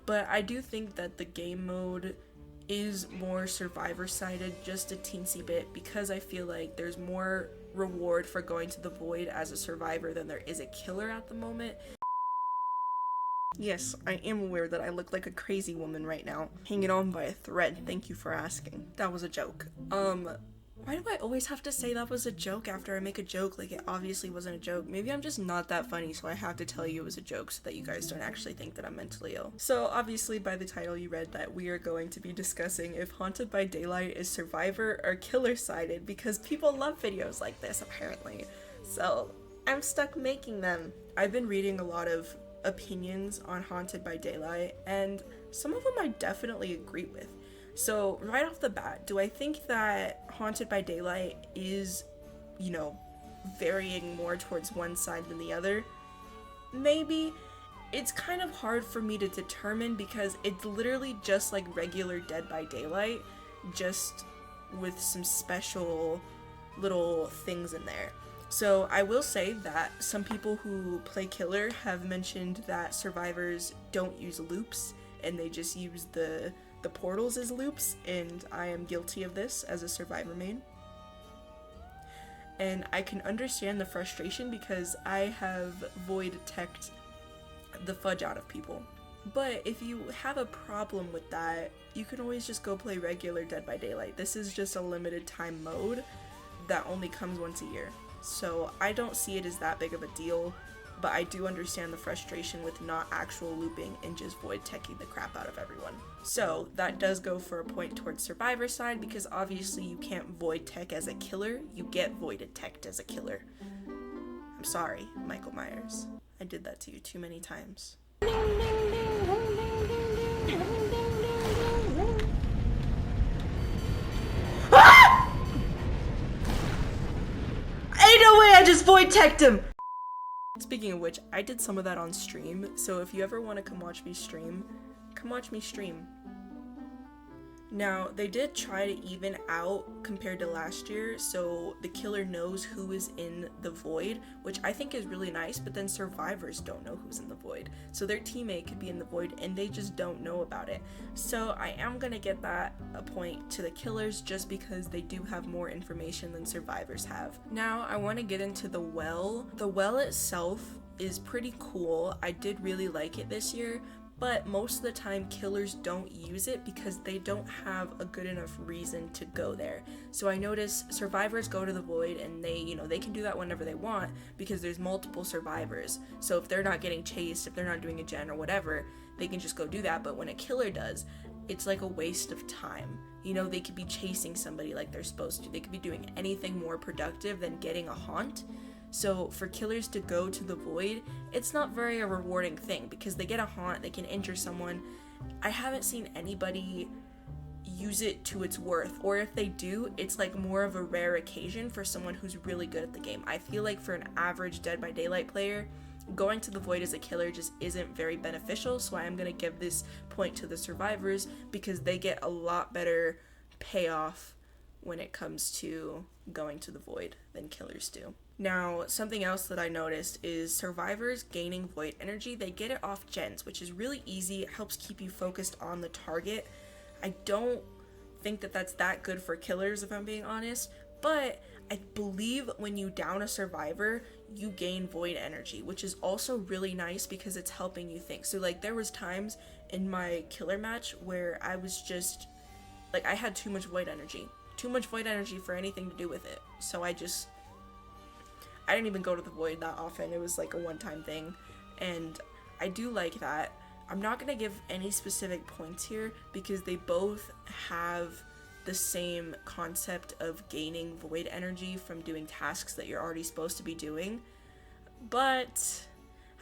But I do think that the game mode is more survivor-sided just a teensy bit, because I feel like there's more reward for going to the void as a survivor than there is a killer at the moment. Yes, I am aware that I look like a crazy woman right now, hanging on by a thread. Thank you for asking. That was a joke. Why do I always have to say that was a joke after I make a joke like it obviously wasn't a joke? Maybe I'm just not that funny, so I have to tell you it was a joke so that you guys don't actually think that I'm mentally ill. So obviously by the title you read that we are going to be discussing if Haunted by Daylight is survivor or killer-sided, because people love videos like this apparently. So I'm stuck making them. I've been reading a lot of opinions on Haunted by Daylight, and some of them I definitely agree with. So right off the bat, do I think that Haunted by Daylight is, you know, varying more towards one side than the other? Maybe. It's kind of hard for me to determine because it's literally just like regular Dead by Daylight, just with some special little things in there. So I will say that some people who play killer have mentioned that survivors don't use loops and they just use the portals as loops, and I am guilty of this as a survivor main. And I can understand the frustration because I have void teched the fudge out of people. But if you have a problem with that, you can always just go play regular Dead by Daylight. This is just a limited time mode that only comes once a year. So I don't see it as that big of a deal, but I do understand the frustration with not actual looping and just void teching the crap out of everyone. So that does go for a point towards survivor side, because obviously you can't void tech as a killer, you get voided teched as a killer. I'm sorry, Michael Myers. I did that to you too many times. Ain't no way I just void teched him! Speaking of which, I did some of that on stream, so if you ever want to come watch me stream, come watch me stream. Now, they did try to even out compared to last year, so the killer knows who is in the void, which I think is really nice, but then survivors don't know who's in the void. So their teammate could be in the void and they just don't know about it. So I am gonna get that a point to the killers just because they do have more information than survivors have. Now, I want to get into the well. The well itself is pretty cool. I did really like it this year, but most of the time killers don't use it because they don't have a good enough reason to go there. So I notice survivors go to the void and they can do that whenever they want because there's multiple survivors. So if they're not getting chased, if they're not doing a gen or whatever, they can just go do that. But when a killer does, it's like a waste of time. They could be chasing somebody like they're supposed to. They could be doing anything more productive than getting a haunt. So for killers to go to the void, it's not very a rewarding thing because they get a haunt, they can injure someone. I haven't seen anybody use it to its worth, or if they do, it's like more of a rare occasion for someone who's really good at the game. I feel like for an average Dead by Daylight player, going to the void as a killer just isn't very beneficial, so I am going to give this point to the survivors because they get a lot better payoff when it comes to going to the void than killers do. Now, something else that I noticed is survivors gaining void energy, they get it off gens, which is really easy. It helps keep you focused on the target. I don't think that that's that good for killers, if I'm being honest, but I believe when you down a survivor, you gain void energy, which is also really nice because it's helping you think. So like there was times in my killer match where I was just, like I had too much void energy for anything to do with it. So I didn't even go to the void that often. It was like a one-time thing, and I do like that. I'm not gonna give any specific points here because they both have the same concept of gaining void energy from doing tasks that you're already supposed to be doing, but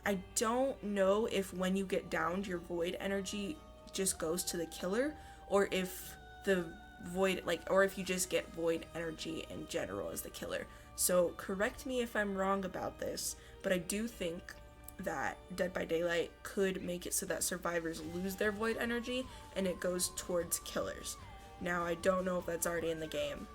I don't know if when you get downed your void energy just goes to the killer, or if the void, or if you just get void energy in general as the killer. So correct me if I'm wrong about this, but I do think that Dead by Daylight could make it so that survivors lose their void energy and it goes towards killers. Now, I don't know if that's already in the game.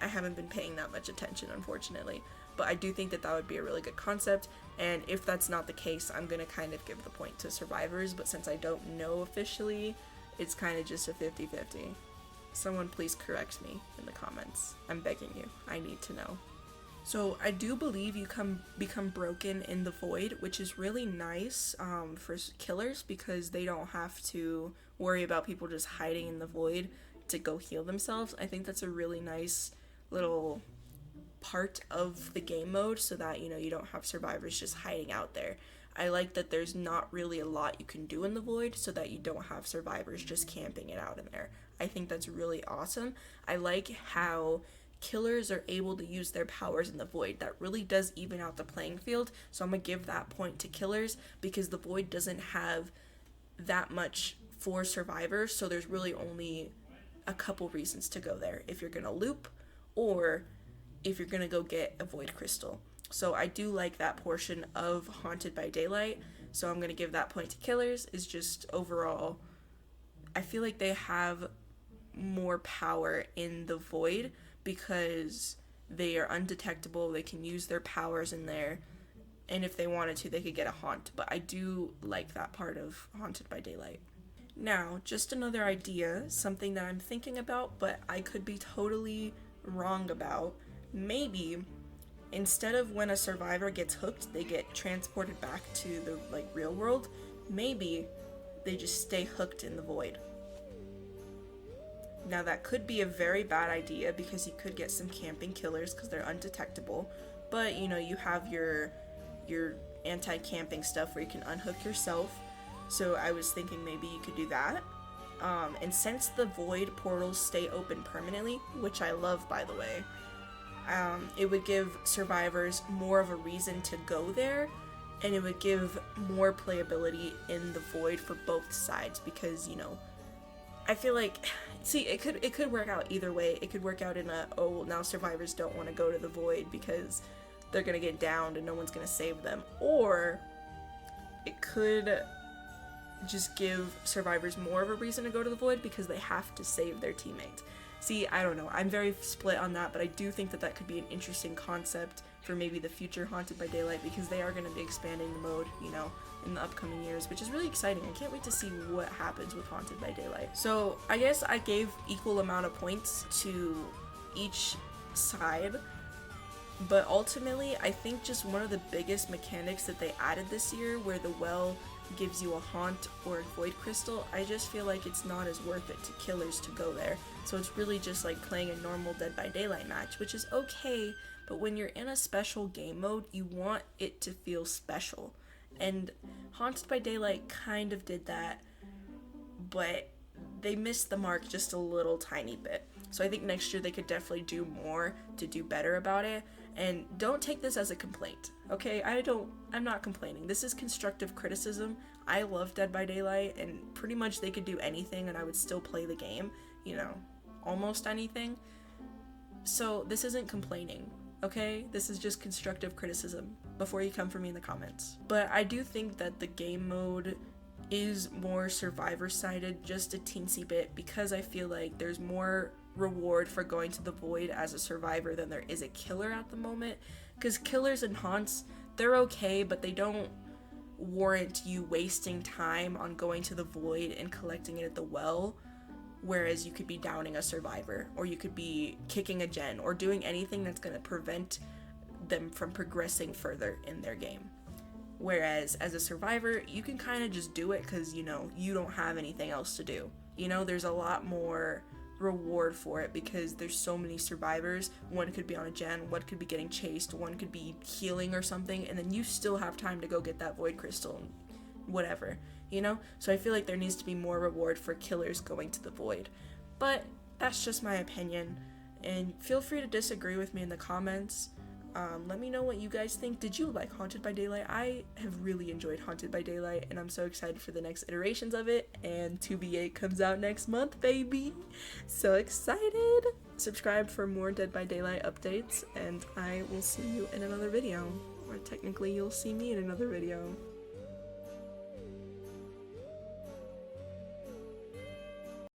I haven't been paying that much attention, unfortunately. but I do think that that would be a really good concept, and if that's not the case, I'm gonna kind of give the point to survivors, but since I don't know officially, it's kind of just a 50-50. Someone please correct me in the comments. I'm begging you. I need to know. So I do believe you become broken in the void, which is really nice for killers because they don't have to worry about people just hiding in the void to go heal themselves. I think that's a really nice little part of the game mode so that, you know, you don't have survivors just hiding out there. I like that there's not really a lot you can do in the void so that you don't have survivors just camping it out in there. I think that's really awesome. I like how killers are able to use their powers in the void. That really does even out the playing field, so I'm gonna give that point to killers because the void doesn't have that much for survivors, so there's really only a couple reasons to go there if you're gonna loop or if you're gonna go get a void crystal. So I do like that portion of Haunted by Daylight, so I'm gonna give that point to killers. Is just overall I feel like they have more power in the void because they are undetectable, they can use their powers in there, and if they wanted to, they could get a haunt. But I do like that part of Haunted by Daylight. Now, just another idea, something that I'm thinking about, but I could be totally wrong about. Maybe instead of when a survivor gets hooked, they get transported back to the real world, maybe they just stay hooked in the void. Now that could be a very bad idea because you could get some camping killers because they're undetectable, but you know, you have your anti-camping stuff where you can unhook yourself, so I was thinking maybe you could do that. And since the void portals stay open permanently, which I love by the way, it would give survivors more of a reason to go there, and it would give more playability in the void for both sides because, you know, I feel like, see, it could work out either way. It could work out in a, oh, well, now survivors don't want to go to the void because they're gonna get downed and no one's gonna save them, or it could just give survivors more of a reason to go to the void because they have to save their teammates. See, I don't know. I'm very split on that, but I do think that that could be an interesting concept for maybe the future Haunted by Daylight because they are going to be expanding the mode, you know, in the upcoming years, which is really exciting. I can't wait to see what happens with Haunted by Daylight. So I guess I gave equal amount of points to each side, but ultimately I think just one of the biggest mechanics that they added this year, where the well gives you a haunt or a void crystal, I just feel like it's not as worth it to killers to go there. So it's really just like playing a normal Dead by Daylight match, which is okay, but when you're in a special game mode, you want it to feel special. And Haunted by Daylight kind of did that, but they missed the mark just a little tiny bit. So I think next year they could definitely do more to do better about it. And don't take this as a complaint, okay? I'm not complaining. This is constructive criticism. I love Dead by Daylight, and pretty much they could do anything and I would still play the game, you know, almost anything. So this isn't complaining, okay? This is just constructive criticism before you come for me in the comments. But I do think that the game mode is more survivor-sided just a teensy bit because I feel like there's more reward for going to the void as a survivor than there is a killer at the moment, because killers and haunts, they're okay, but they don't warrant you wasting time on going to the void and collecting it at the well, whereas you could be downing a survivor, or you could be kicking a gen, or doing anything that's going to prevent them from progressing further in their game. Whereas as a survivor, you can kind of just do it because, you know, you don't have anything else to do. You know, there's a lot more reward for it because there's so many survivors. One could be on a gen, one could be getting chased, one could be healing or something, and then you still have time to go get that void crystal and whatever, you know? So I feel like there needs to be more reward for killers going to the void. But that's just my opinion, and feel free to disagree with me in the comments. Let me know what you guys think. Did you like Haunted by Daylight? I have really enjoyed Haunted by Daylight, and I'm so excited for the next iterations of it, and 2v8 comes out next month, baby! So excited! Subscribe for more Dead by Daylight updates, and I will see you in another video. Or technically, you'll see me in another video.